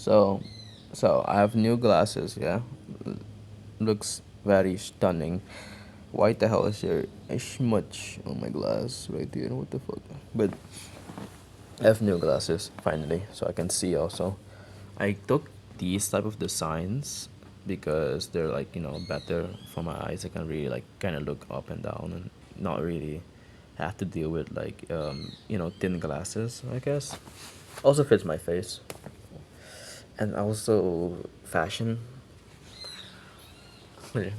So, so I have new glasses. Yeah, looks very stunning. Why the hell is there a smudge on my glass right there? What the fuck? But I have new glasses finally, so I can see also. I took these type of designs because they're like better for my eyes. I can really like kind of look up and down and not really have to deal with like thin glasses. I guess also fits my face and also fashion. Yeah.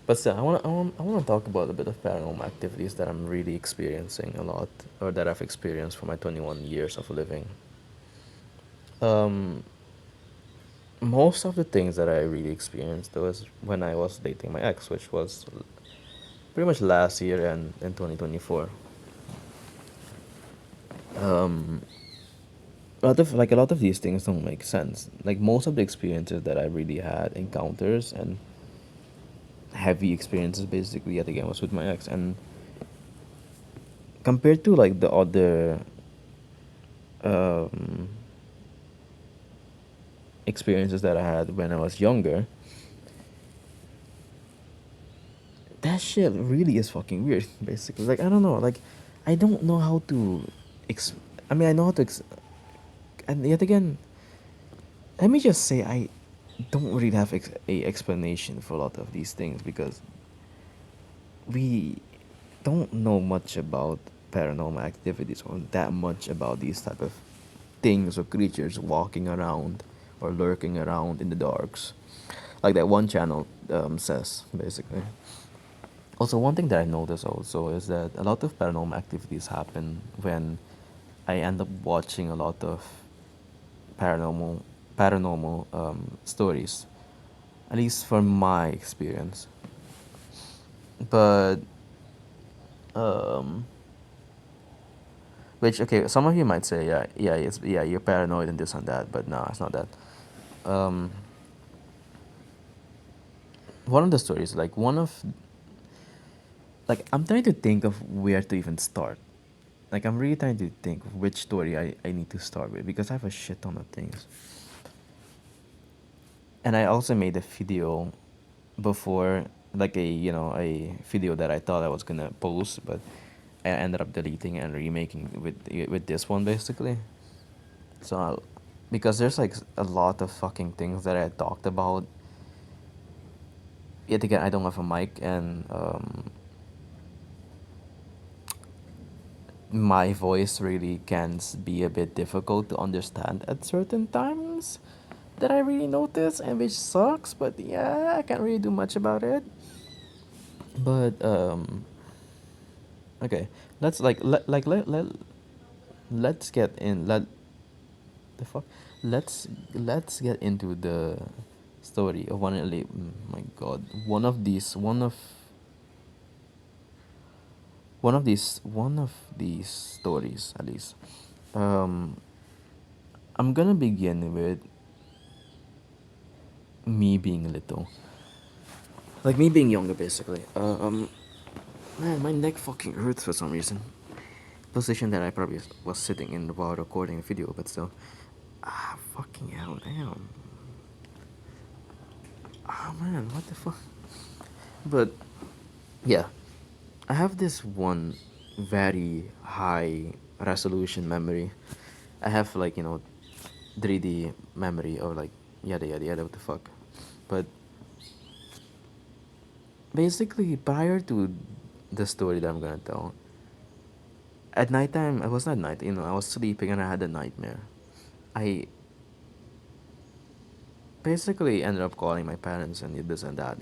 But still, I want to talk about a bit of paranormal activities that I'm really experiencing a lot, or that I've experienced for my 21 years of living. Um, Most of the things that I really experienced was when I was dating my ex, which was pretty much last year and in 2024. Um, a lot of these things don't make sense. Like most of the experiences that I really had, encounters and heavy experiences, basically, yet again, was with my ex. And compared to like the other um, experiences that I had when I was younger, that shit really is fucking weird. Basically, like I don't know, like I don't know how to. Ex- I mean, I know how to. And yet again, let me just say I don't really have a explanation for a lot of these things because we don't know much about paranormal activities or that much about these type of things or creatures walking around or lurking around in the darks, like that one channel says basically. Also, one thing that I noticed also is that a lot of paranormal activities happen when I end up watching a lot of paranormal paranormal stories, at least from my experience. But um, which okay, some of you might say, yeah, you're paranoid and this and that, but no, it's not that. Um, One of the stories, like I'm trying to think of where to even start. Like I'm really trying to think of which story I need to start with because I have a shit ton of things. And I also made a video before, like a video that I thought I was gonna post, but I ended up deleting and remaking with this one basically. So because there's like a lot of fucking things that I talked about. Yet again, I don't have a mic, and my voice really can be a bit difficult to understand at certain times that I really notice, and which sucks. But yeah, I can't really do much about it. But okay, let's like let's get in the fuck let's get into the story of my god, one of these stories at least. um I'm gonna begin with me being little, like me being younger basically. Man, my neck fucking hurts for some reason. Position that I probably was sitting in while recording a video, but still. Fucking hell, damn. Oh man, what the fuck? But yeah, I have this one very high resolution memory. I have like 3D memory or like yada yada yada, what the fuck. But basically, prior to the story that I'm gonna tell, at nighttime, I was not night, I was sleeping and I had a nightmare. I basically ended up calling my parents and this and that.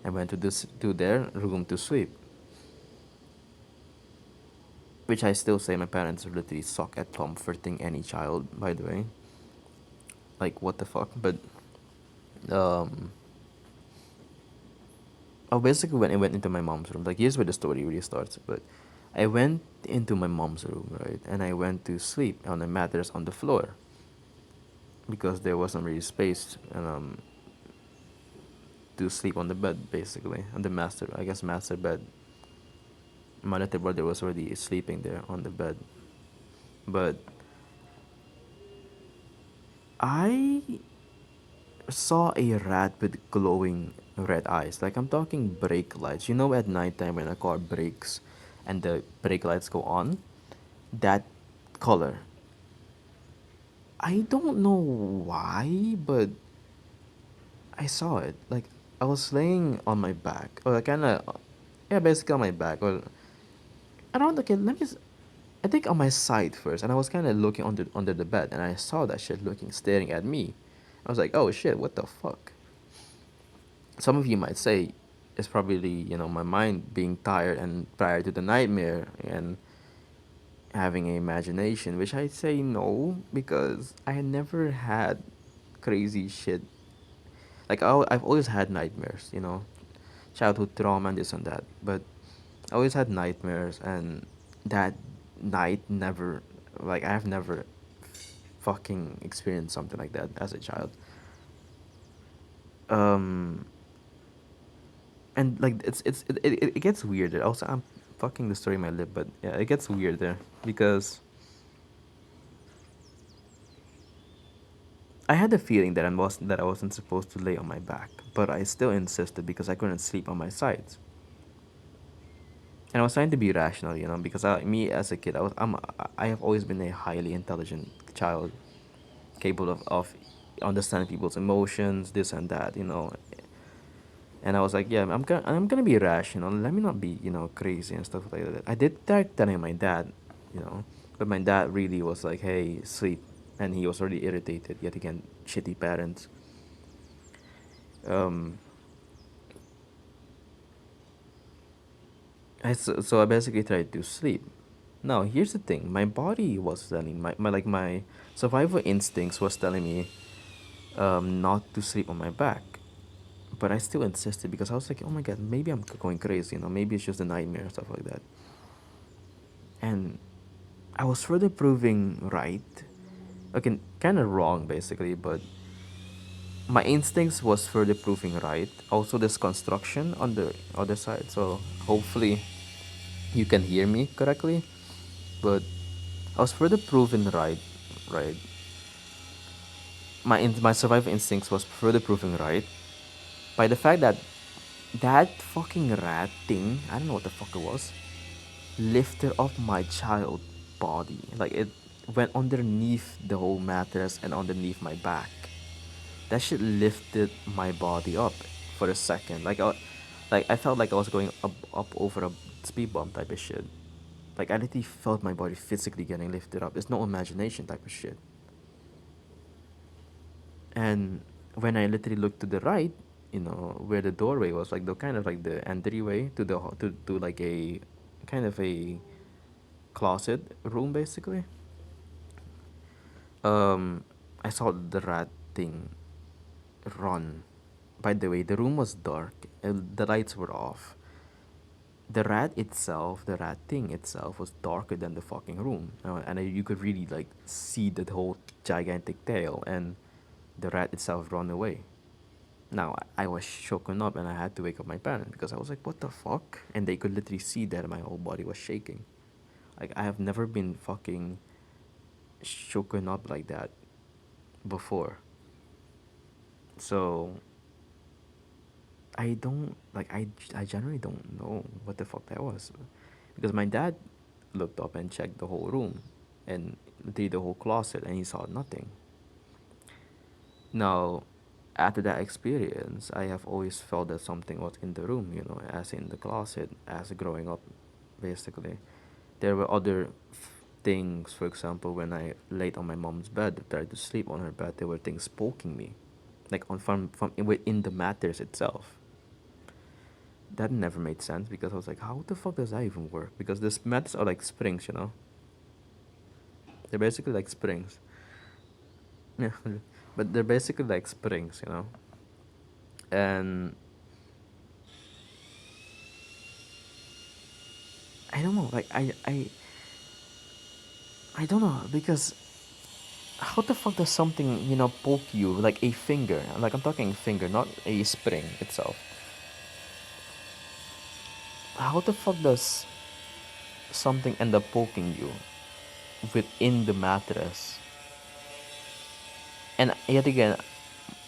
I went to their room to sleep, which I still say my parents literally suck at comforting any child. By the way, like what the fuck? But um, basically when I went into my mom's room, like here's where the story really starts. But I went into my mom's room, right, and I went to sleep on a mattress on the floor because there wasn't really space to sleep on the bed, basically on the master bed. My little brother was already sleeping there on the bed, but I saw a rat with glowing red eyes. Like I'm talking brake lights. You know, at nighttime when a car brakes and the brake lights go on, that color. I don't know why, but I saw it. Like I was laying on my back, or kind of, yeah, basically on my back, or around. Okay, let me. I think on my side first, and I was kind of looking under the bed, and I saw that shit looking, staring at me. I was like, oh shit, what the fuck? Some of you might say it's probably, my mind being tired and prior to the nightmare and having an imagination, which I say no, because I had never had crazy shit. Like I've always had nightmares, childhood trauma and this and that, but I always had nightmares, and that night never, like I've never fucking experienced something like that as a child. Um, and like it gets weirder. Also, I'm fucking the story in my lip, but yeah, it gets weirder because I had the feeling that I wasn't supposed to lay on my back, but I still insisted because I couldn't sleep on my sides. And I was trying to be rational, because me as a kid, I have always been a highly intelligent child, capable of understanding people's emotions, this and that. And I was like, yeah, I'm gonna be rational. Let me not be, crazy and stuff like that. I did try telling my dad, you know, but my dad really was like, hey, sleep, and he was already irritated. Yet again, shitty parents. Um, so I basically tried to sleep. Now here's the thing: my body was telling my survival instincts was telling me not to sleep on my back, but I still insisted because I was like, oh my god, maybe I'm going crazy, maybe it's just a nightmare and stuff like that. And I was further proving right. Okay, kind of wrong basically, but my instincts was further proving right. Also, this construction on the other side, so hopefully you can hear me correctly. But I was further proven right, right. My survival instincts was further proven right by the fact that that fucking rat thing, I don't know what the fuck it was, lifted up my child body. Like it went underneath the whole mattress and underneath my back. That shit lifted my body up for a second. Like I felt like I was going up over a speed bump type of shit. Like I literally felt my body physically getting lifted up. It's no imagination type of shit. And when I literally looked to the right, where the doorway was, like the kind of like the entryway to to like a kind of a closet room basically. Um, I saw the rat thing run. By the way, the room was dark and the lights were off. The rat itself, the rat thing itself, was darker than the fucking room, and you could really like see the whole gigantic tail, and the rat itself run away. Now I was shaken up, and I had to wake up my parents because I was like, "What the fuck?" And they could literally see that my whole body was shaking. Like I have never been fucking shaken up like that before. So I generally don't know what the fuck that was, because my dad looked up and checked the whole room, and did the whole closet, and he saw nothing. Now, after that experience, I have always felt that something was in the room, as in the closet, as growing up, basically. There were other things, for example, when I laid on my mom's bed, tried to sleep on her bed, there were things poking me, like from within the mattress itself. That never made sense because I was like, how the fuck does that even work? Because these matters are like springs. They're basically like springs. Yeah, but they're basically like springs. And I don't know, like I don't know because how the fuck does something poke you like a finger? Like I'm talking finger, not a spring itself. How the fuck does something end up poking you within the mattress And yet again,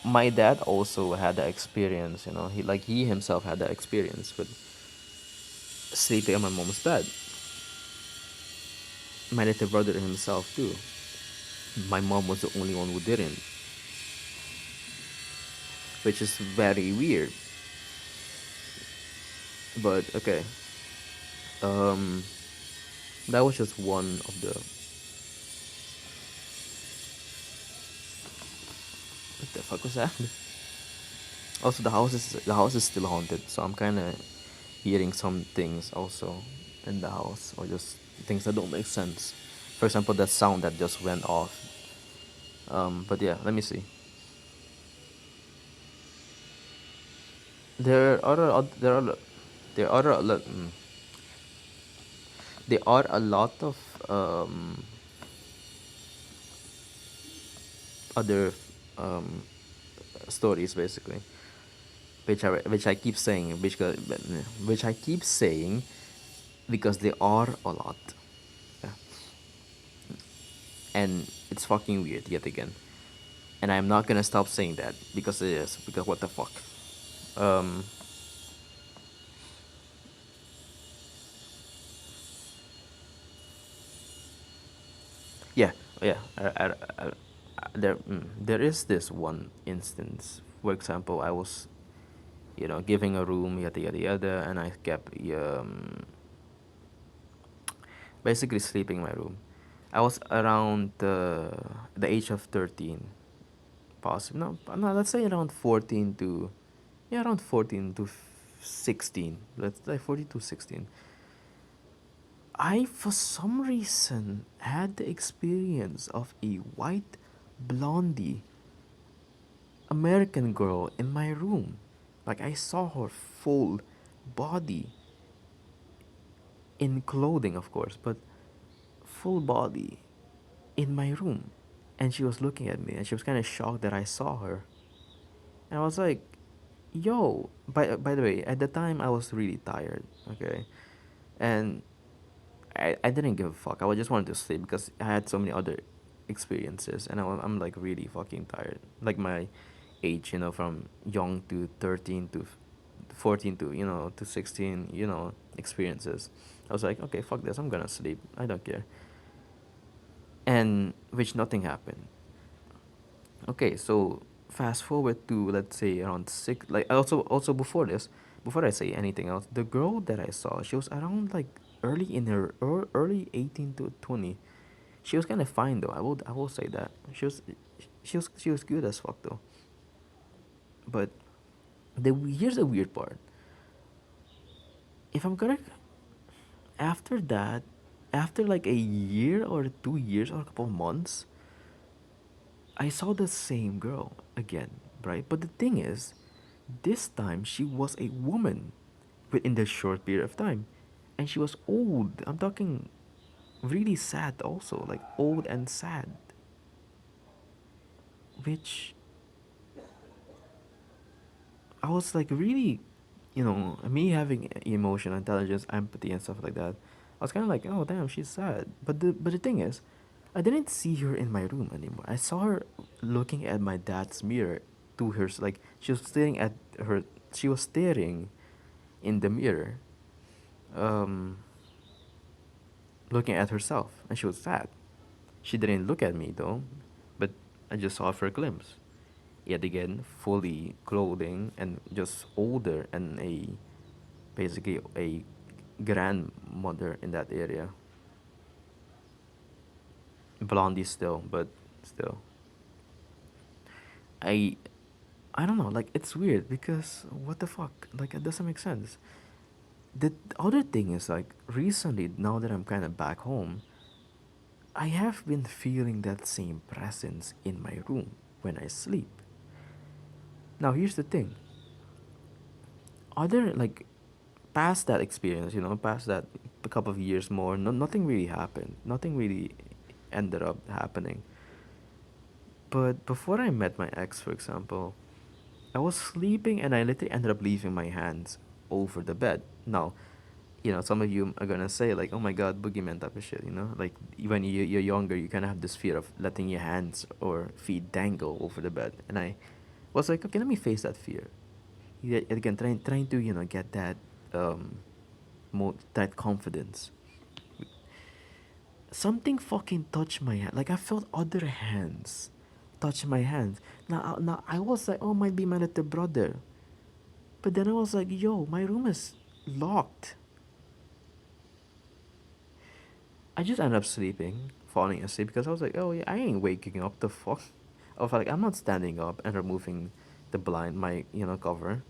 my dad also had that experience. He himself had that experience with sleeping on my mom's bed. My little brother himself too. My mom was the only one who didn't, which is very weird. But okay, um, that was just one of the. What the fuck was that? Also, the house is still haunted, so I'm kind of hearing some things also in the house, or just things that don't make sense. For example, that sound that just went off. But yeah, let me see. There are there are a lot, there are a lot of other um, stories basically, which I keep saying, which I keep saying because there are a lot. Yeah. And it's fucking weird yet again. And I'm not gonna stop saying that because it is, because what the fuck. Um, yeah, yeah. There is this one instance. For example, I was, giving a room, yada yada yada, and I kept basically sleeping in my room. I was around the age of 13, possibly. No, no, let's say around 14 to, yeah, around 14 to 16. Let's say 14 to 16. I, for some reason, had the experience of a white blondie American girl in my room. Like, I saw her full body in clothing, of course, but full body in my room. And she was looking at me and she was kind of shocked that I saw her. And I was like, yo, by the way, at the time I was really tired, okay? And I didn't give a fuck. I just wanted to sleep because I had so many other experiences, and I'm like really fucking tired. Like my age, from young to 13 to 14 to, to 16, experiences. I was like, okay, fuck this. I'm gonna sleep. I don't care. And which nothing happened. Okay, so fast forward to, let's say, around six. Like, also before this, before I say anything else, the girl that I saw, she was around like early in her early 18 to 20. She was kind of fine though. I will say that she was good as fuck though. But here's the weird part. If I'm correct, after that, after like a year or 2 years or a couple of months, I saw the same girl again, right? But the thing is, this time she was a woman within the short period of time. And she was old. I'm talking really sad also, like old and sad. Which I was like really, me having emotional intelligence, empathy and stuff like that. I was kind of like, oh damn, she's sad. But the thing is, I didn't see her in my room anymore. I saw her looking at my dad's mirror to her, like she was staring at her. She was staring in the mirror, um, looking at herself, and she was sad. She didn't look at me though, but I just saw her for a glimpse. Yet again, fully clothing and just older and basically a grandmother in that area. Blondie still, but still. I I don't know, like it's weird because what the fuck? Like it doesn't make sense. The other thing is like recently, now that I'm kind of back home, I have been feeling that same presence in my room when I sleep. Now here's the thing. Other like past that experience, past that a couple of years more, nothing really happened. Nothing really ended up happening. But before I met my ex, for example, I was sleeping and I literally ended up leaving my hands over the bed. Now, some of you are gonna say like, "Oh my God, boogeyman type of shit." Like when you're younger, you kind of have this fear of letting your hands or feet dangle over the bed, and I was like, okay, let me face that fear. Again, trying to get that that confidence. Something fucking touched my hand. Like I felt other hands touch my hands. Now I was like, oh, might be my little brother. But then I was like, yo, my room is locked. I just ended up sleeping, falling asleep because I was like, oh yeah, I ain't waking up. The fuck? I was like, I'm not standing up and removing the blind, my cover.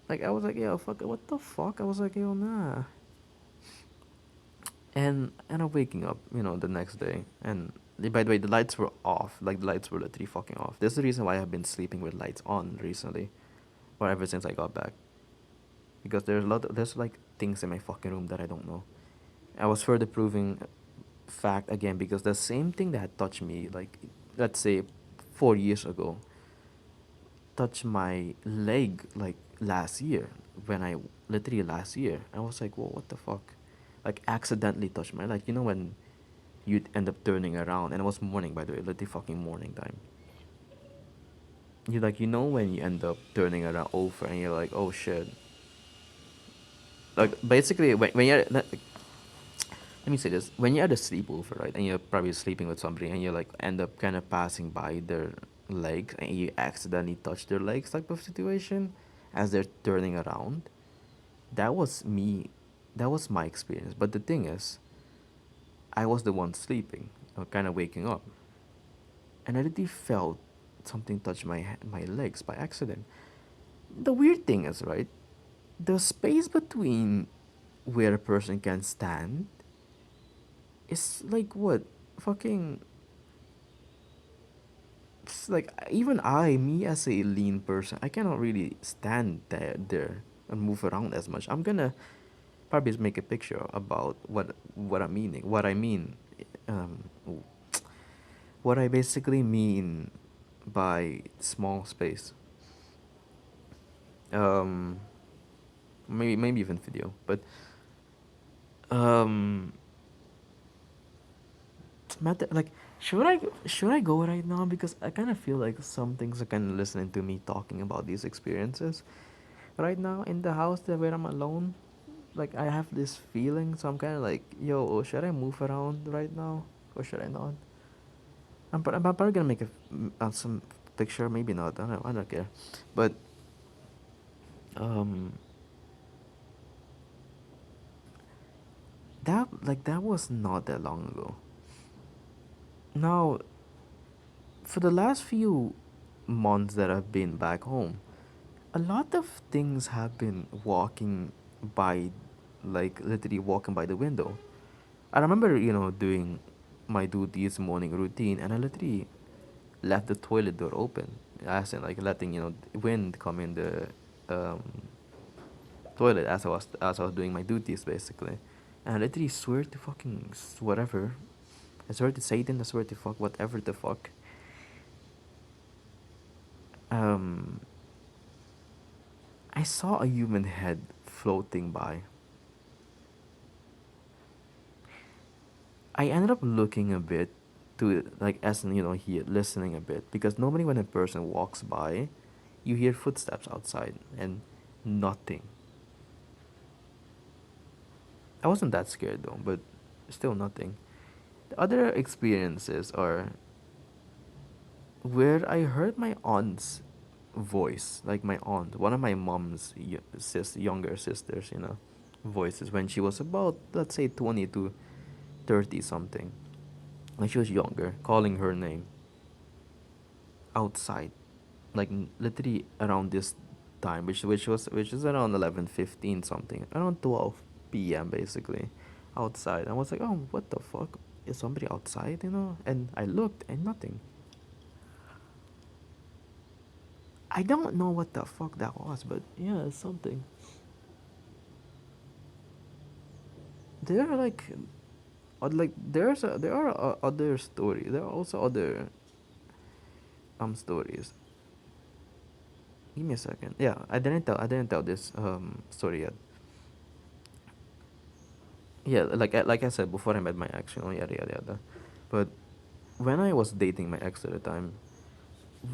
Like I was like, yo, fuck, what the fuck? I was like, yo, nah. And I'm waking up, the next day. And by the way, the lights were off. Like the lights were literally fucking off. This is the reason why I've been sleeping with lights on recently, or ever since I got back. Because there's like things in my fucking room that I don't know. I was further proving fact again because the same thing that had touched me, like let's say 4 years ago, touched my leg like last year. When I literally last year, I was like, whoa, what the fuck? Like accidentally touched my leg. When you'd end up turning around, and it was morning, by the way, literally fucking morning time. When you end up turning around over and you're like, oh shit. Like basically when you're let me say this: when you're at a sleepover, right, and you're probably sleeping with somebody, and you like end up kind of passing by their legs, and you accidentally touch their legs, type of situation, as they're turning around. That was me. That was my experience. But the thing is, I was the one sleeping, or kind of waking up, and I literally felt something touch my legs by accident. The weird thing is, right, the space between where a person can stand is like what, fucking. It's like even me as a lean person, I cannot really stand there and move around as much. I'm gonna probably just make a picture about what I mean, um, what I basically mean by small space. Um, maybe even video, but um, matter like should I go right now because I kind of feel like some things are kind of listening to me talking about these experiences right now in the house where I'm alone. Like I have this feeling, so I'm kind of like, yo, should I move around right now or should I not? I'm probably gonna make some picture, maybe not. I don't know. I don't care, but um, that was not that long ago. Now, for the last few months that I've been back home, a lot of things have been walking by, like literally walking by the window. I remember, doing my duties morning routine, and I literally left the toilet door open, as in like letting wind come in the um, toilet as I was doing my duties basically, and I literally swear to fucking whatever. I swear to Satan. I swear to fuck whatever the fuck. Um, I saw a human head floating by. I ended up looking a bit to like as in here listening a bit because normally when a person walks by, you hear footsteps outside and nothing. I wasn't that scared though, but still nothing. The other experiences are where I heard my aunt's voice, like my aunt, one of my mom's younger sisters, voices when she was about, let's say, 20 to 30 something. When she was younger, calling her name outside, like literally around this time, which is around 11:15 something, around 12 p.m. basically, outside. I was like, oh, what the fuck? Is somebody outside? And I looked and nothing. I don't know what the fuck that was, but yeah, it's something. There are there are other stories. There are also other stories. Give me a second. Yeah, I didn't tell this story yet. Yeah, like I said before, I met my ex, yada yada yada. But when I was dating my ex at the time,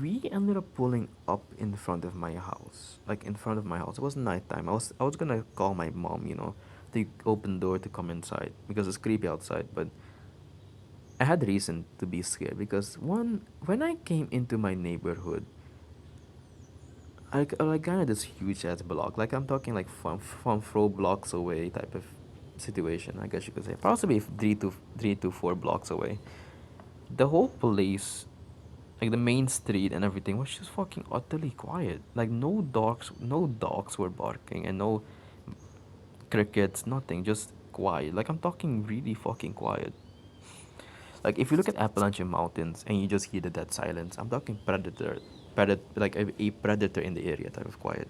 we ended up pulling up in front of my house, like in front of my house. It was nighttime. I was gonna call my mom, to open door to come inside because it's creepy outside. But I had reason to be scared because one, when I came into my neighborhood, I kind of this huge ass block. Like I'm talking like from 4 blocks away type of situation. I guess you could say possibly 3 to 4 blocks away. The whole place, like the main street and everything, was just fucking utterly quiet. Like no dogs were barking and no crickets, nothing, just quiet. Like I'm talking really fucking quiet. Like if you look at Appalachian Mountains and you just hear the dead silence, I'm talking predator, like a predator in the area type of quiet.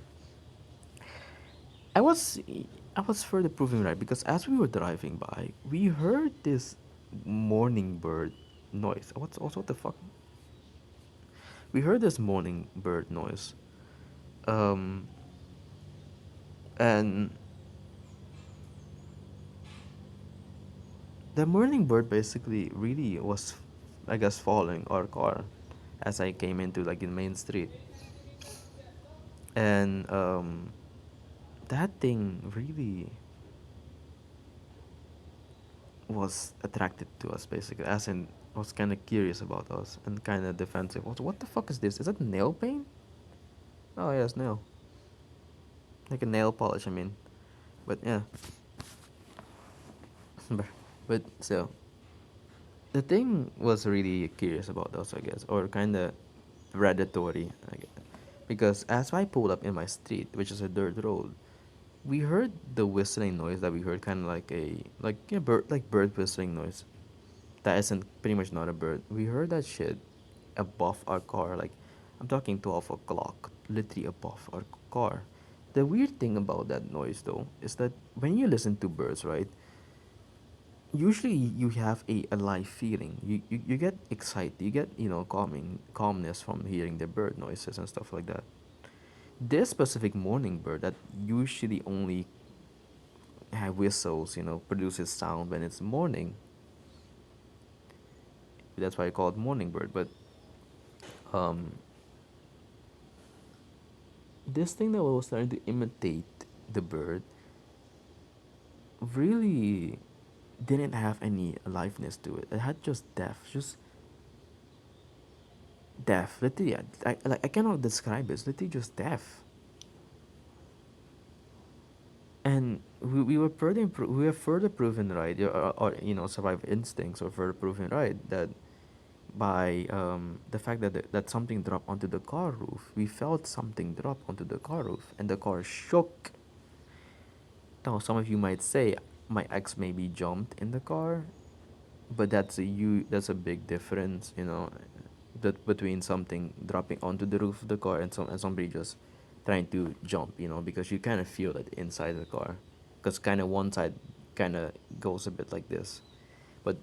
I was I was further proving right because as we were driving by, we heard this morning bird noise. What the fuck? We heard this morning bird noise. Um, and the morning bird basically really was, I guess, following our car as I came into like the main street. And that thing really was attracted to us basically, as in was kind of curious about us and kind of defensive. What the fuck is this? Is that nail paint? Oh yeah, it's nail, like a nail polish. I mean, but yeah, but so the thing was really curious about us, I guess, or kind of predatory, I guess. Because as I pulled up in my street, which is a dirt road, we heard the whistling noise that we heard, kind of like bird whistling noise. That isn't pretty much not a bird. We heard that shit above our car, like I'm talking 12 o'clock, literally above our car. The weird thing about that noise though is that when you listen to birds, right? Usually you have a live feeling. You get excited, you get, calmness from hearing the bird noises and stuff like that. This specific morning bird that usually only have whistles, produces sound when it's morning. That's why I call it morning bird. But um, this thing that was starting to imitate the bird really didn't have any aliveness to it. It had just deaf. Literally, I cannot describe it. It's literally just deaf. And we were further proven right, or survival instincts were further proven right that by the fact that something dropped onto the car roof. We felt something drop onto the car roof, and the car shook. Now, some of you might say my ex maybe jumped in the car, but that's a big difference, that between something dropping onto the roof of the car and somebody just trying to jump, because you kind of feel it inside the car, because kind of one side kind of goes a bit like this, but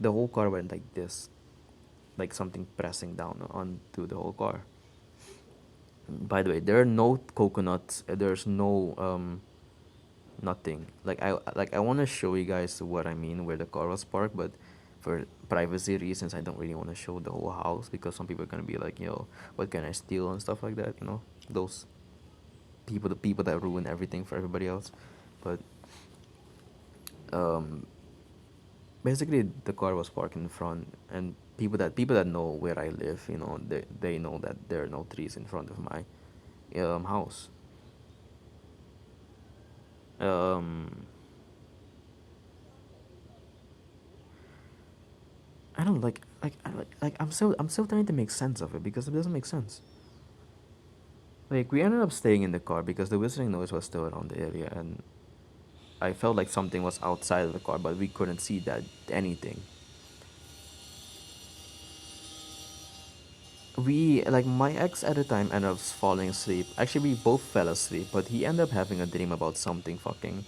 the whole car went like this, like something pressing down onto the whole car. By the way, there are no coconuts. There's no nothing. Like I want to show you guys what I mean where the car was parked, but for privacy reasons, I don't really want to show the whole house because some people are gonna be like, what can I steal and stuff like that. Those the people that ruin everything for everybody else. But um, basically, the car was parked in front, and people that know where I live, they know that there are no trees in front of my house. Um, I don't I'm still trying to make sense of it because it doesn't make sense. Like we ended up staying in the car because the whistling noise was still around the area, and I felt like something was outside of the car, but we couldn't see that anything. We like my ex at the time ended up falling asleep. Actually, we both fell asleep, but he ended up having a dream about something fucking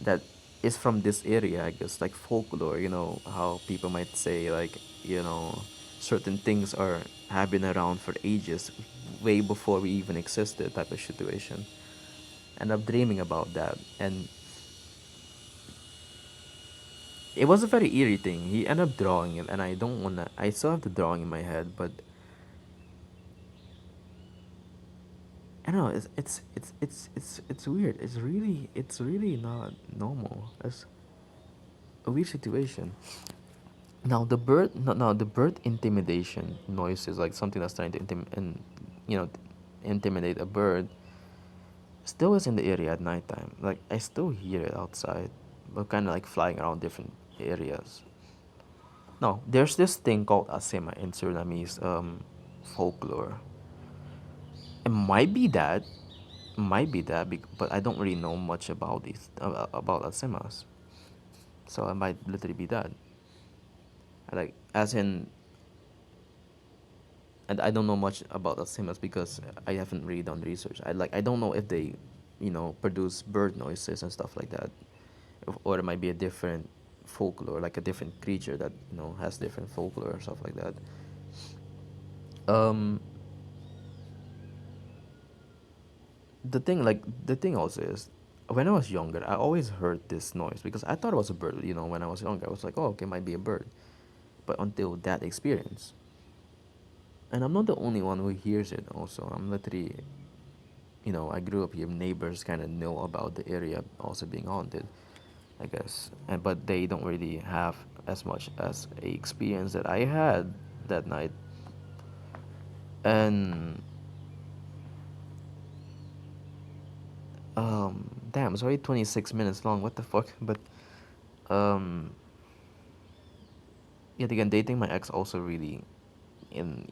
that is from this area, I guess, like folklore. You know how people might say like, you know, certain things are have been around for ages, way before we even existed, type of situation. And I'm dreaming about that, and it was a very eerie thing. He ended up drawing it, and I don't wanna. I still have the drawing in my head, but I don't know. It's weird. It's really not normal. It's a weird situation. Now the bird, no, no, the bird intimidation noise is like something that's trying to you know, intimidate a bird. Still is in the area at nighttime. Like I still hear it outside, but kind of like flying around different areas. No, there's this thing called asema in Surinamese folklore. It might be that, but I don't really know much about these about asemas. So it might literally be that. Like as in, and I don't know much about asemas because I haven't really done research. I don't know if they, produce bird noises and stuff like that, or it might be a different folklore, like a different creature that has different folklore and stuff like that. Um, the thing also is, when I was younger, I always heard this noise because I thought it was a bird. When I was younger, I was like, oh, okay, might be a bird. But until that experience, and I'm not the only one who hears it. Also, I'm literally, I grew up here. Neighbors kind of know about the area also being haunted, I guess, but they don't really have as much as a experience that I had that night. And damn, it's already 26 minutes long. What the fuck? But um, yet again, dating my ex also really, in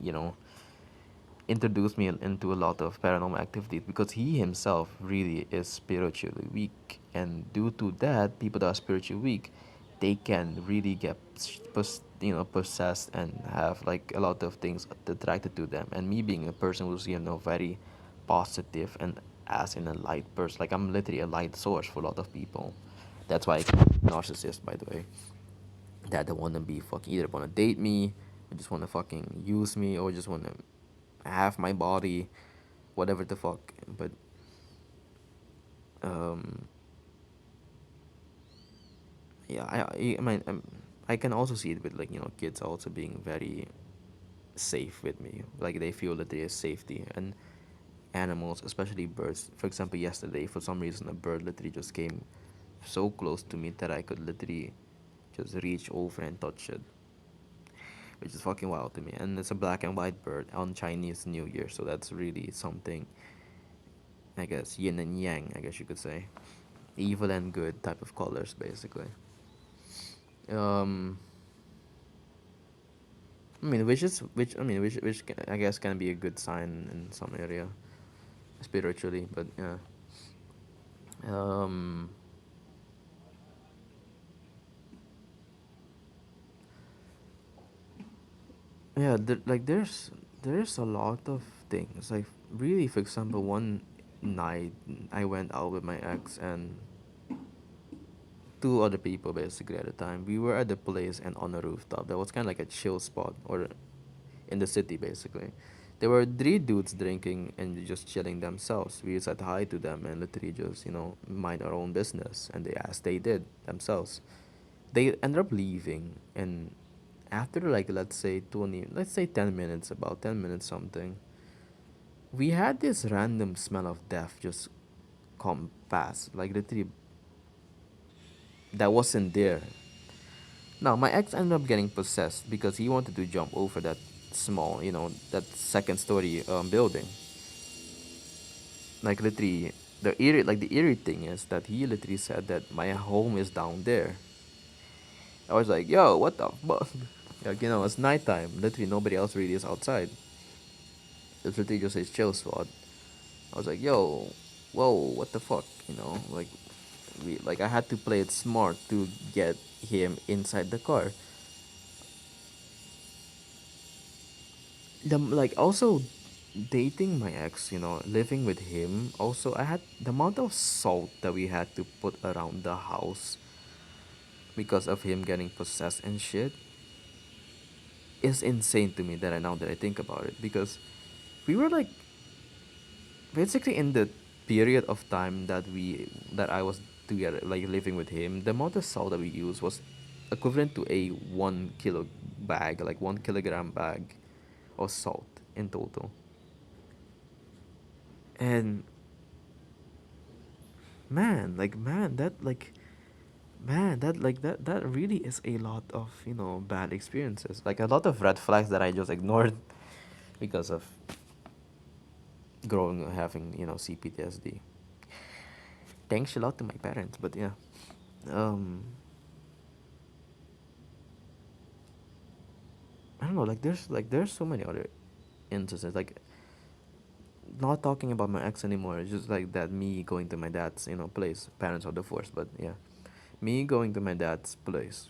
introduced me into a lot of paranormal activities because he himself really is spiritually weak, and due to that, people that are spiritually weak, they can really get possessed and have like a lot of things attracted to them. And me being a person who's very positive and as in a light person, like I'm literally a light source for a lot of people. That's why I call narcissist, by the way, that don't want to be fucking either want to date me or just want to fucking use me or just want to have my body, whatever the fuck. But um, yeah, I mean, I can also see it with like kids also being very safe with me. Like they feel that there is safety, and animals, especially birds. For example, yesterday for some reason a bird literally just came so close to me that I could literally just reach over and touch it, which is fucking wild to me. And it's a black and white bird on Chinese New Year, so that's really something. I guess yin and yang. I guess you could say evil and good type of colors, basically. Um, I mean, I guess can be a good sign in some area spiritually, but yeah. Um, yeah, there's a lot of things. Like really, for example, one night I went out with my ex and two other people basically at the time. We were at the place and on a rooftop. That was kind of like a chill spot or in the city basically. There were three dudes drinking and just chilling themselves. We said hi to them and literally just mind our own business, and they did themselves. They ended up leaving, and after like let's say 10 minutes, about 10 minutes something, we had this random smell of death just come past, like literally that wasn't there. Now, my ex ended up getting possessed because he wanted to jump over that small, that second story building. Like literally, the eerie thing is that he literally said that my home is down there. I was like, yo, what the fuck? Like, it's nighttime. Literally, nobody else really is outside. It's literally just a chill spot. I was like, yo, whoa, what the fuck? Like I had to play it smart to get him inside the car. Like also dating my ex, living with him. Also, I had the amount of salt that we had to put around the house because of him getting possessed and shit. is insane to me that I now that I think about it, because we were like basically in the period of time that I was together, like living with him. The amount of salt that we used was equivalent to a 1 kilo bag, like 1 kilogram bag of salt in total. And man, that really is a lot of, bad experiences, like a lot of red flags that I just ignored because of growing having, CPTSD. Thanks a lot to my parents, but yeah. um I don't know, there's so many other instances, like not talking about my ex anymore. It's just like that, me going to my dad's, place. Parents are divorced, but yeah, me going to my dad's place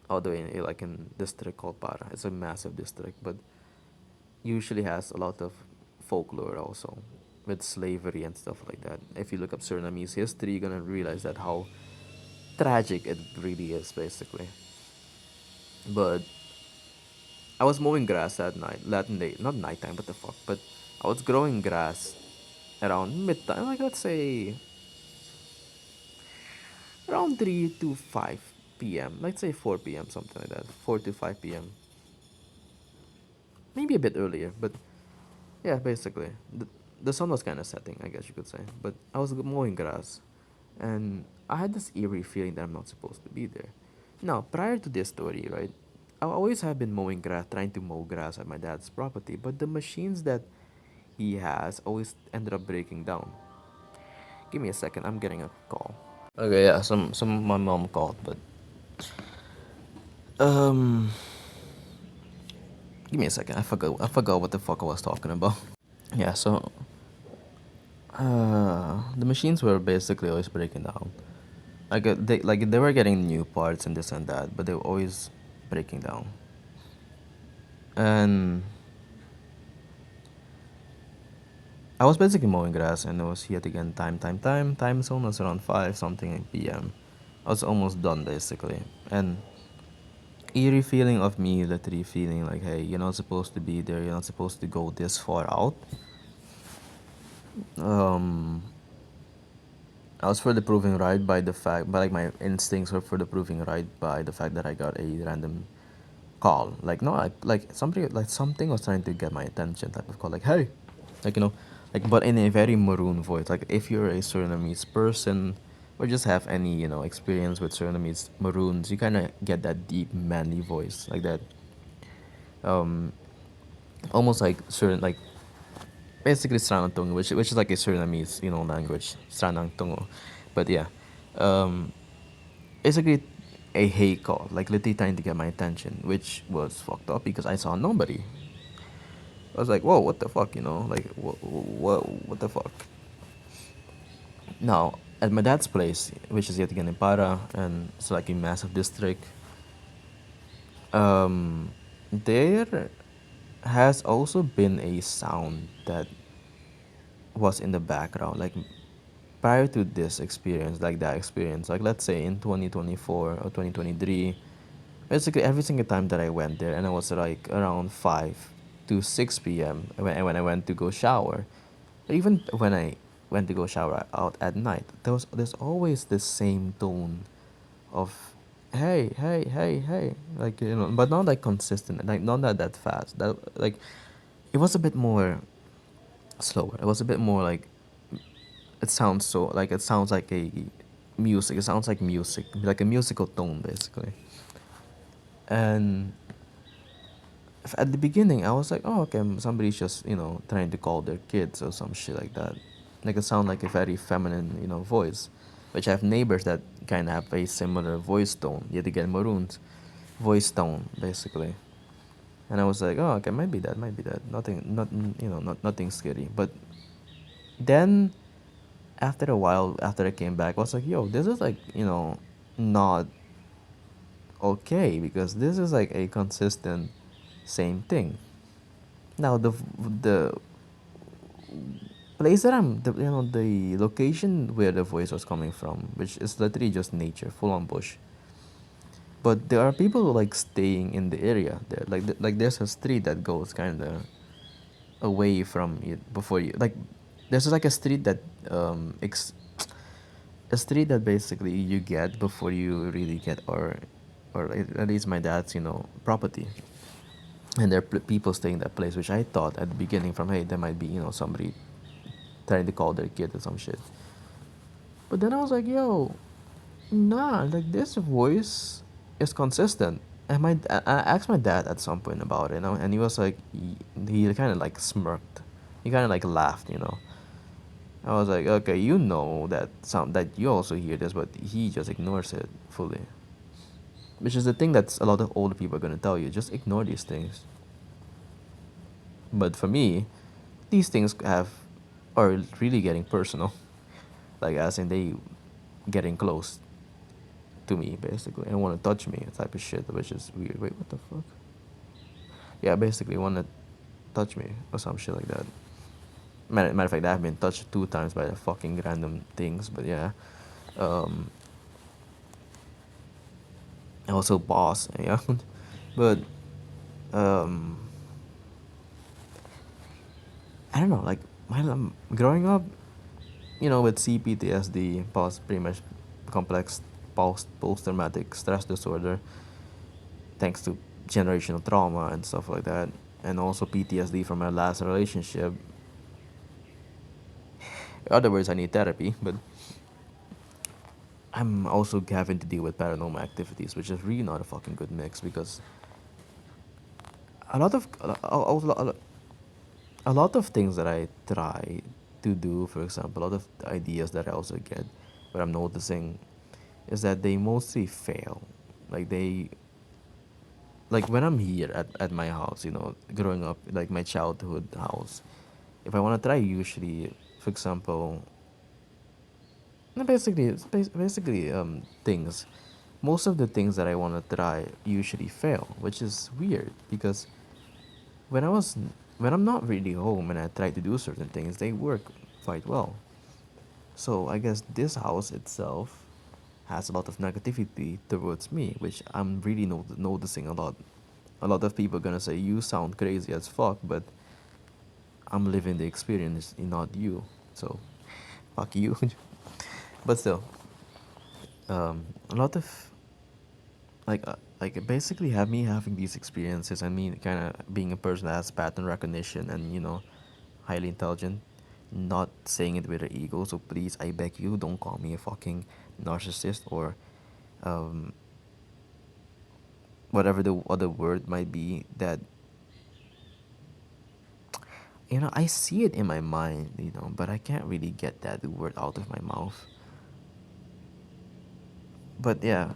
all the way in, like in district called Para. It's a massive district, but usually has a lot of folklore also with slavery and stuff like that. If you look up Surinamese history, you're gonna realize that how tragic it really is, basically. But I was mowing grass that night, that day, not nighttime, what the fuck, but I was growing grass around midtime, like let's say around 3 to 5 p.m., let's say 4 p.m., something like that, 4 to 5 p.m., maybe a bit earlier, but yeah, basically. The sun was kind of setting, I guess you could say, but I was mowing grass, and I had this eerie feeling that I'm not supposed to be there. Now, prior to this story, right, I always have been mowing grass, trying to mow grass at my dad's property, but the machines that he has always ended up breaking down. Give me a second, I'm getting a call. Okay, yeah, some my mom called, but um, give me a second. I forgot what the fuck I was talking about. Yeah, so the machines were basically always breaking down. They were getting new parts and this and that, but they were always breaking down. And I was basically mowing grass, and it was yet again time zone was around 5 something p.m. I was almost done basically, and eerie feeling of me literally feeling like, hey, you're not supposed to be there. You're not supposed to go this far out. Um, I was further proving right by the fact, but like my instincts were further proving right by the fact that I got a random call. Like no, something was trying to get my attention. Type of call, like hey, like but in a very maroon voice. Like if you're a Surinamese person, or just have any experience with Surinamese maroons, you kind of get that deep manly voice like that. Um, almost like certain like basically Sranang Tungo, which is like a Surinamese language, Sranang Tungo, but yeah, um, basically a hate call, like literally trying to get my attention, which was fucked up because I saw nobody. I was like, whoa, what the fuck, like what the fuck. Now at my dad's place, which is yet again in Para, and it's like a massive district. There has also been a sound that was in the background, like prior to this experience, like that experience, like let's say in 2024 or 2023, basically every single time that I went there, and I was like around 5 to 6 p.m. When I went to go shower, even when I went to go shower out at night, there's always the same tone of hey, hey, hey, hey, like but not like consistent, like not that fast. That like it was a bit more slower. It was a bit more like it sounds like a music. It sounds like music, like a musical tone basically. And at the beginning, I was like, oh okay, somebody's just trying to call their kids or some shit like that. Like it sound like a very feminine voice, which I have neighbors that kind of have a similar voice tone. Yet again, maroons, voice tone basically. And I was like, oh okay, might be that. Nothing, not not nothing scary. But then after a while, after I came back, I was like, yo, this is like, not okay because this is like a consistent same thing. Now the place that the location where the voice was coming from, which is literally just nature, full on bush. But there are people who like staying in the area. There, like there's a street that goes kind of away from it before you like. There's like a street that a street that basically you get before you really get or at least my dad's property, and there are people staying in that place, which I thought at the beginning from hey there might be somebody trying to call their kid or some shit. But then I was like, yo, nah, like this voice is consistent. And I asked my dad at some point about it, and he was like, he kind of like smirked, he kind of like laughed. I was like, okay, that you also hear this, but he just ignores it fully, which is the thing that's a lot of older people are gonna tell you, just ignore these things. But for me, these things are really getting personal, like as in they getting close to me basically and want to touch me type of shit, which is weird. Wait, what the fuck? Yeah, basically want to touch me or some shit like that. Matter of fact, I've been touched 2 times by the fucking random things, but yeah. Um, also boss, yeah. But um, I don't know, like growing up, with CPTSD, post pretty much complex post traumatic stress disorder, thanks to generational trauma and stuff like that, and also PTSD from my last relationship. In other words, I need therapy, but I'm also having to deal with paranormal activities, which is really not a fucking good mix because a lot of a lot of things that I try to do, for example, a lot of ideas that I also get, what I'm noticing is that they mostly fail. Like they, like when I'm here at my house, growing up, like my childhood house, if I want to try, usually, for example, no, basically, basically things. Most of the things that I want to try usually fail, which is weird because when I was when I'm not really home and I try to do certain things, they work quite well. So I guess this house itself has a lot of negativity towards me, which I'm really noticing a lot. A lot of people are gonna say you sound crazy as fuck, but I'm living the experience, not you. So fuck you. But still, a lot of like basically have me having these experiences and me kind of being a person that has pattern recognition and highly intelligent, not saying it with an ego, so please, I beg you, don't call me a fucking narcissist or um, whatever the other word might be. That I see it in my mind, but I can't really get that word out of my mouth. But yeah,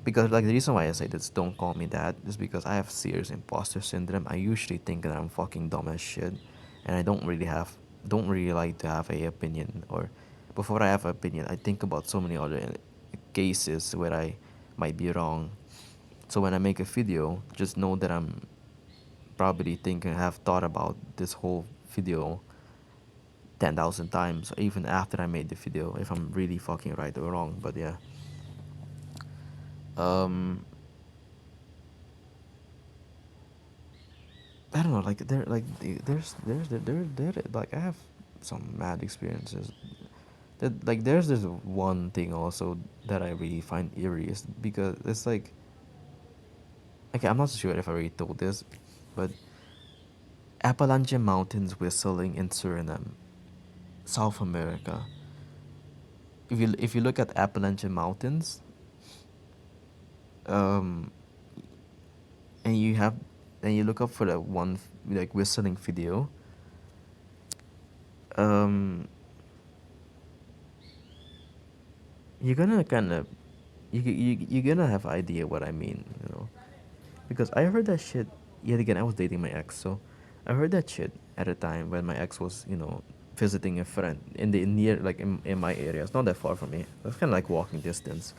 because like the reason why I say this, don't call me that, is because I have serious imposter syndrome. I usually think that I'm fucking dumb as shit, and I don't really like to have a opinion, or before I have an opinion, I think about so many other cases where I might be wrong. So when I make a video, just know that I'm probably thinking, have thought about this whole video 10,000 times, even after I made the video, if I'm really fucking right or wrong. But yeah. Um, I don't know, like there like I have some mad experiences. That like there's this one thing also that I really find eerie is because it's like, okay, I'm not sure if I already told this, but Appalachian Mountains whistling in Suriname, South America. If you look at Appalachian Mountains, um, and you look up for that one like whistling video, um, you're gonna kind of you're gonna have idea what I mean. Because I heard that shit yet again. I was dating my ex, so I heard that shit at a time when my ex was visiting a friend in the near like in my area. It's not that far from me. It's kind of like walking distance,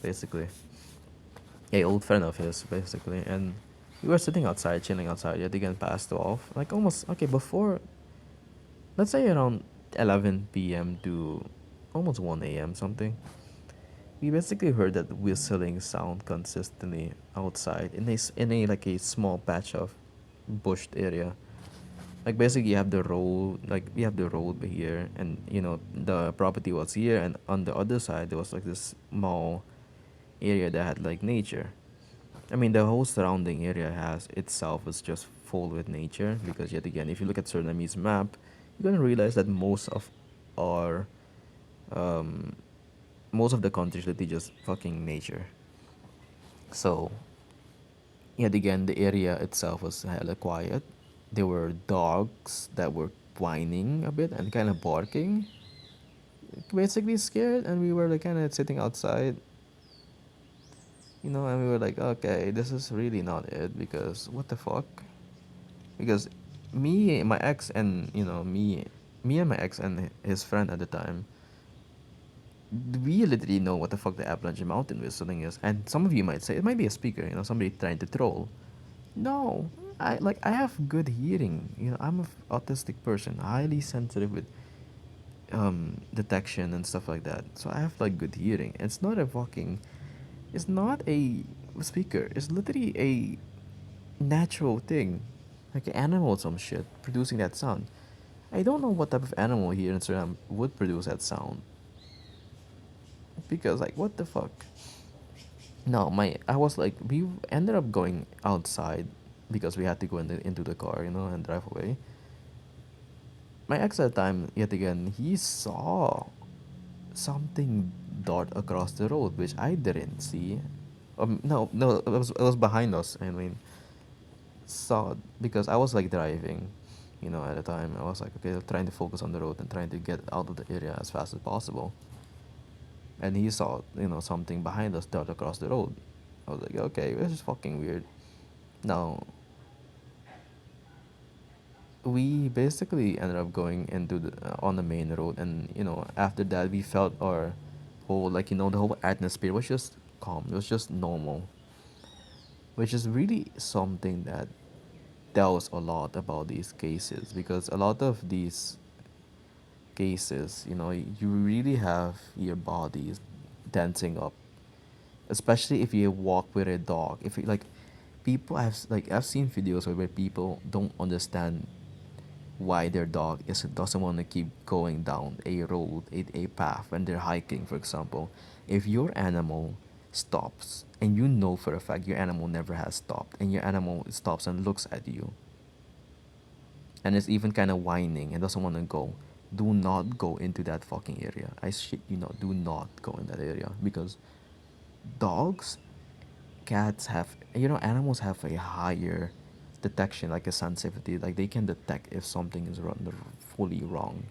basically. A old friend of his, basically, and we were sitting outside, chilling outside. Yet again, past 12, like almost okay before. Let's say around 11 p.m. to almost 1 a.m. something. we basically heard that whistling sound consistently outside in a like a small patch of bushed area. Like basically you have the road, like we have the road here, and the property was here, and on the other side there was like this small area that had like nature. I mean, the whole surrounding area has itself is just full with nature, because yet again, if you look at Surinamese map, you're gonna realize that our um, most of the countries literally just fucking nature. So yet again, the area itself was hella quiet. There were dogs that were whining a bit and kind of barking, basically scared, and we were like kind of sitting outside, and we were like, okay, this is really not it, because what the fuck? Because my ex, and me and my ex and his friend at the time, we literally know what the fuck the Appalachian Mountain whistling is. And some of you might say it might be a speaker, somebody trying to troll. No, I have good hearing. I'm a autistic person, highly sensitive with detection and stuff like that. So I have like good hearing. It's not a speaker. It's literally a natural thing, like an animal or some shit producing that sound. I don't know what type of animal here in Suriname would produce that sound, because like what the fuck. No, my I was like we ended up going outside because we had to go into the car, and drive away. My ex at the time, yet again, he saw something dart across the road, which I didn't see. No, no, it was behind us. I mean, saw, because I was like driving, at the time. I was like, okay, trying to focus on the road and trying to get out of the area as fast as possible. And he saw, something behind us dart across the road. I was like, okay, this is fucking weird. Now, we basically ended up going into on the main road, and after that we felt our whole, like, the whole atmosphere was just calm. It was just normal, which is really something that tells a lot about these cases, because a lot of these cases, you really have your bodies tensing up, especially if you walk with a dog. If you like, I've seen videos where people don't understand why their dog doesn't want to keep going down a road, a path when they're hiking, for example. If your animal stops, and you know for a fact your animal never has stopped, and your animal stops and looks at you, and is even kind of whining and doesn't want to go, do not go into that fucking area. I shit you not, do not go in that area, because dogs, cats have, animals have a higher detection, like a sensitivity, like they can detect if something is fully wrong,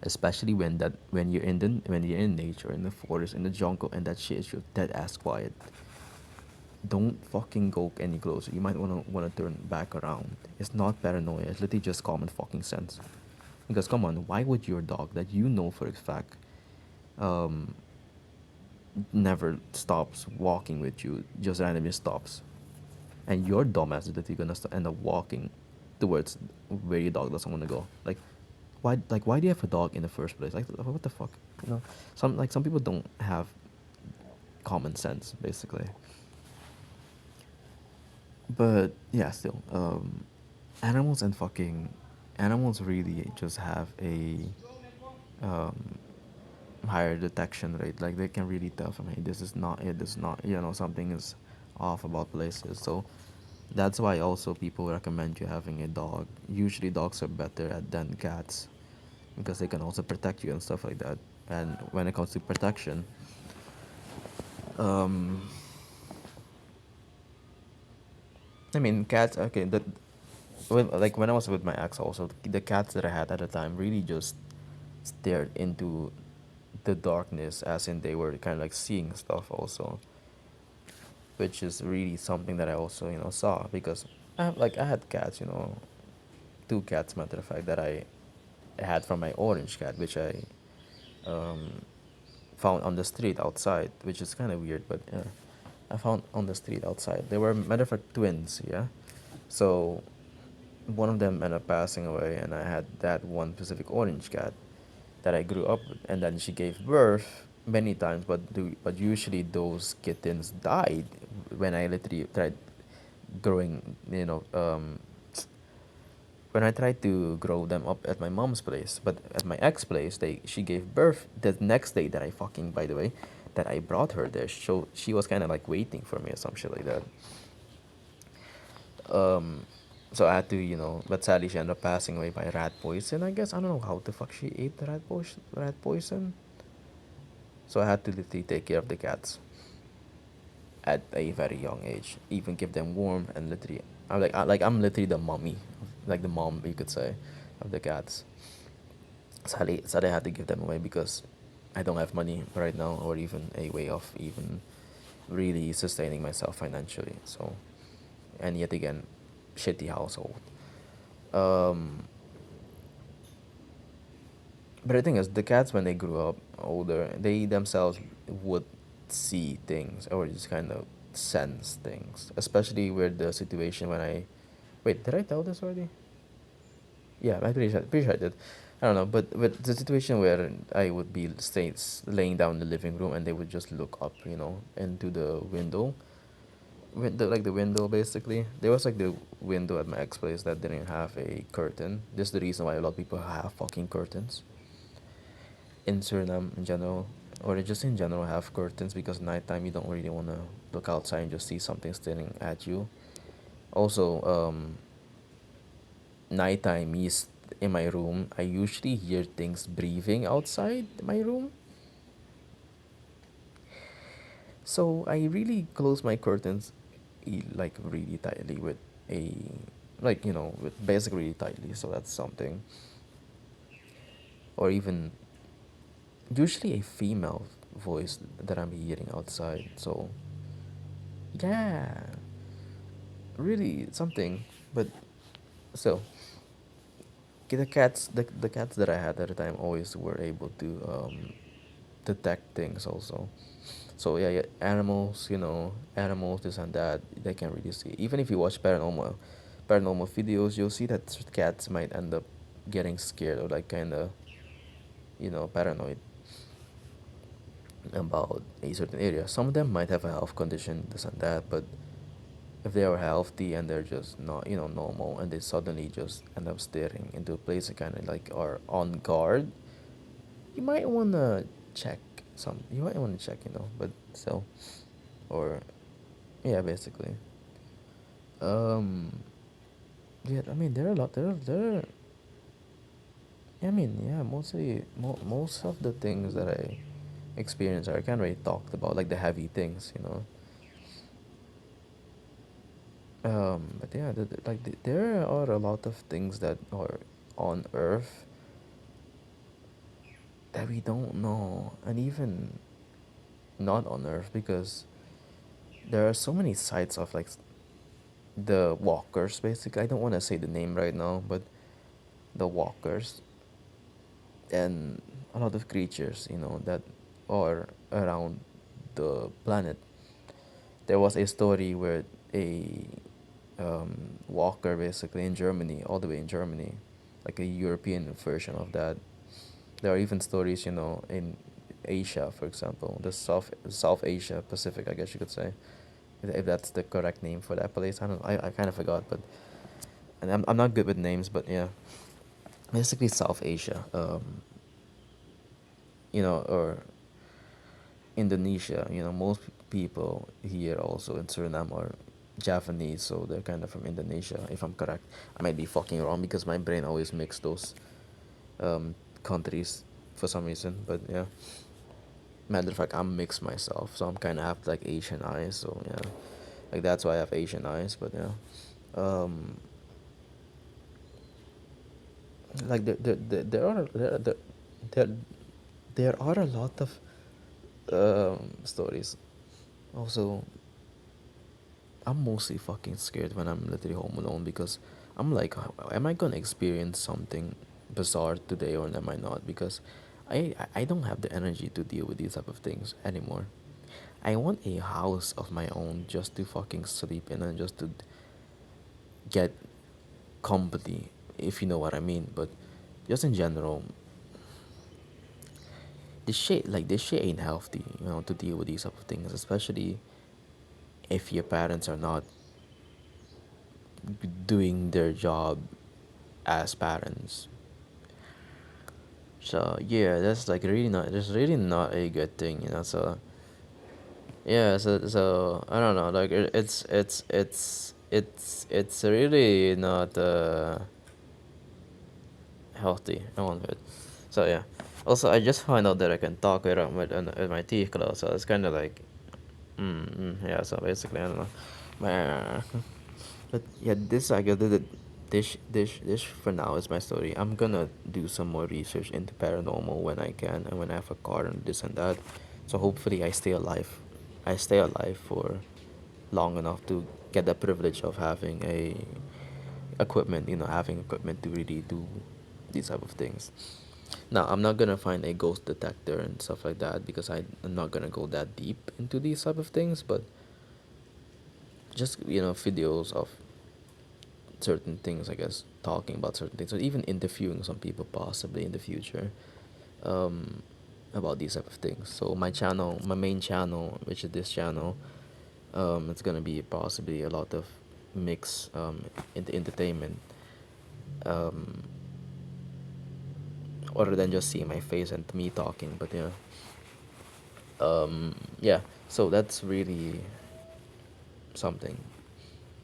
especially when you're in nature, in the forest, in the jungle, and that shit is just dead ass quiet. Don't fucking go any closer. You might wanna turn back around. It's not paranoia. It's literally just common fucking sense. Because come on, why would your dog that you know for a fact um, never stops walking with you, just randomly stops, and your dumbass is literally gonna end up walking towards where your dog doesn't want to go? Why do you have a dog in the first place? Like, what the fuck? Some people don't have common sense, basically. But yeah, still, animals really just have a um, higher detection rate. Like they can really tell from, hey, this is not it. This is not, something is off about places. So that's why also people recommend you having a dog. Usually dogs are better at than cats, because they can also protect you and stuff like that. And when it comes to protection, um, I mean, cats. Okay, like when I was with my ex, also the cats that I had at the time really just stared into the darkness, as in they were kind of like seeing stuff also, which is really something that I also saw, because I had cats, two cats, matter of fact, that I had from my orange cat, which I um, found on the street outside, which is kind of weird, but yeah, I found on the street outside. They were, matter of fact, twins, yeah. So one of them ended up passing away, and I had that one specific orange cat that I grew up with, and then she gave birth. many times, but usually those kittens died when I literally tried growing, when I tried to grow them up at my mom's place. But at my ex place, she gave birth the next day that I fucking, by the way, that I brought her there. So she was kind of like waiting for me or some shit like that. Um, so I had to, but sadly she ended up passing away by rat poison. I guess I don't know how the fuck she ate the rat poison. So I had to literally take care of the cats at a very young age, even give them warm and literally, I'm literally the mommy, like the mom you could say, of the cats. Sadly, I had to give them away because I don't have money right now or even a way of even really sustaining myself financially. So, and yet again, shitty household. Um, but the thing is, the cats when they grew up older, they themselves would see things or just kind of sense things, especially with the situation when I wait. Did I tell this already? Yeah, I'm pretty sure I did. I don't know, but the situation where I would be laying down in the living room and they would just look up, into the window, like the window basically. There was like the window at my ex place that didn't have a curtain. This is the reason why a lot of people have fucking curtains in Suriname in general, or just in general have curtains because nighttime you don't really want to look outside and just see something staring at you. Also, nighttime is in my room. I usually hear things breathing outside my room. So I really close my curtains like really tightly with a with basically really tightly. So that's something. Or even usually a female voice that I'm hearing outside. So yeah, really something. But still, the cats that I had at the time always were able to detect things also. So yeah, yeah, animals, animals, this and that, they can really see. Even if you watch paranormal videos, you'll see that cats might end up getting scared or like kind of, paranoid about a certain area. Some of them might have a health condition, this and that, but if they are healthy and they're just not, normal, and they suddenly just end up staring into a place that kind of like are on guard, you might wanna check You might wanna check, but still, or yeah, basically. Um, yeah, I mean, there are a lot. There are. I mean, yeah, most of the things that I experience are kind of already talked about, like the heavy things. But yeah, there are a lot of things that are on Earth that we don't know, and even not on Earth because there are so many sites of like the walkers. Basically, I don't want to say the name right now, but the walkers and a lot of creatures, that are around the planet. There was a story where a walker, basically in Germany, all the way in Germany, like a European version of that. There are even stories, in Asia, for example, the South Asia Pacific, I guess you could say, if that's the correct name for that place. I don't. I kind of forgot, but and I'm not good with names, but yeah, basically South Asia. Or Indonesia. Most people here also in Suriname are Japanese, so they're kind of from Indonesia, if I'm correct. I might be fucking wrong because my brain always mixes those countries for some reason. But yeah, matter of fact, I'm mixed myself, so I'm kind of have like Asian eyes. So yeah, like that's why I have Asian eyes. But yeah, um, like there, there are a lot of stories. Also, I'm mostly fucking scared when I'm literally home alone because I'm like, am I gonna experience something bizarre today or am I not? Because I don't have the energy to deal with these type of things anymore. I want a house of my own just to fucking sleep in and just to get company, if you know what I mean. But just in general, this shit ain't healthy, you know, to deal with these type of things, especially if your parents are not doing their job as parents. So yeah, that's really not a good thing, you know. So yeah, so I don't know, like it's really not healthy. I want it. So yeah. Also, I just found out that I can talk with my teeth closed, so it's kind of like, yeah. So basically, I don't know, but, but yeah, this I guess this for now is my story. I'm gonna do some more research into paranormal when I can and when I have a car and this and that. So hopefully, I stay alive. I stay alive for long enough to get the privilege of having a equipment, you know, having equipment to really do these type of things. Now, I'm not gonna find a ghost detector and stuff like that because I'm not gonna go that deep into these type of things, but just, you know, videos of certain things, I guess, talking about certain things, or even interviewing some people possibly in the future, um, about these type of things. So my channel, my main channel, which is this channel, it's gonna be possibly a lot of mix into entertainment, um, other than just seeing my face and me talking. But yeah, yeah. So that's really something.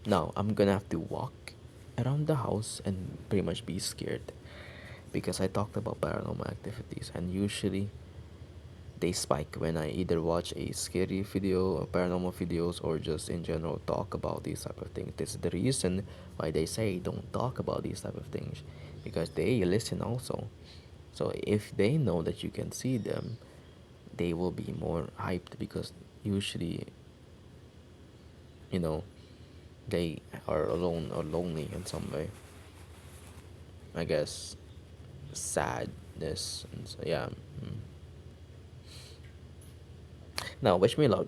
Now I'm gonna have to walk around the house and pretty much be scared because I talked about paranormal activities, and usually they spike when I either watch a scary video or paranormal videos or just in general talk about these type of things. This is the reason why they say don't talk about these type of things, because they listen also. So if they know that you can see them, they will be more hyped because usually, you know, they are alone or lonely in some way. I guess sadness and so yeah. Now wish me luck.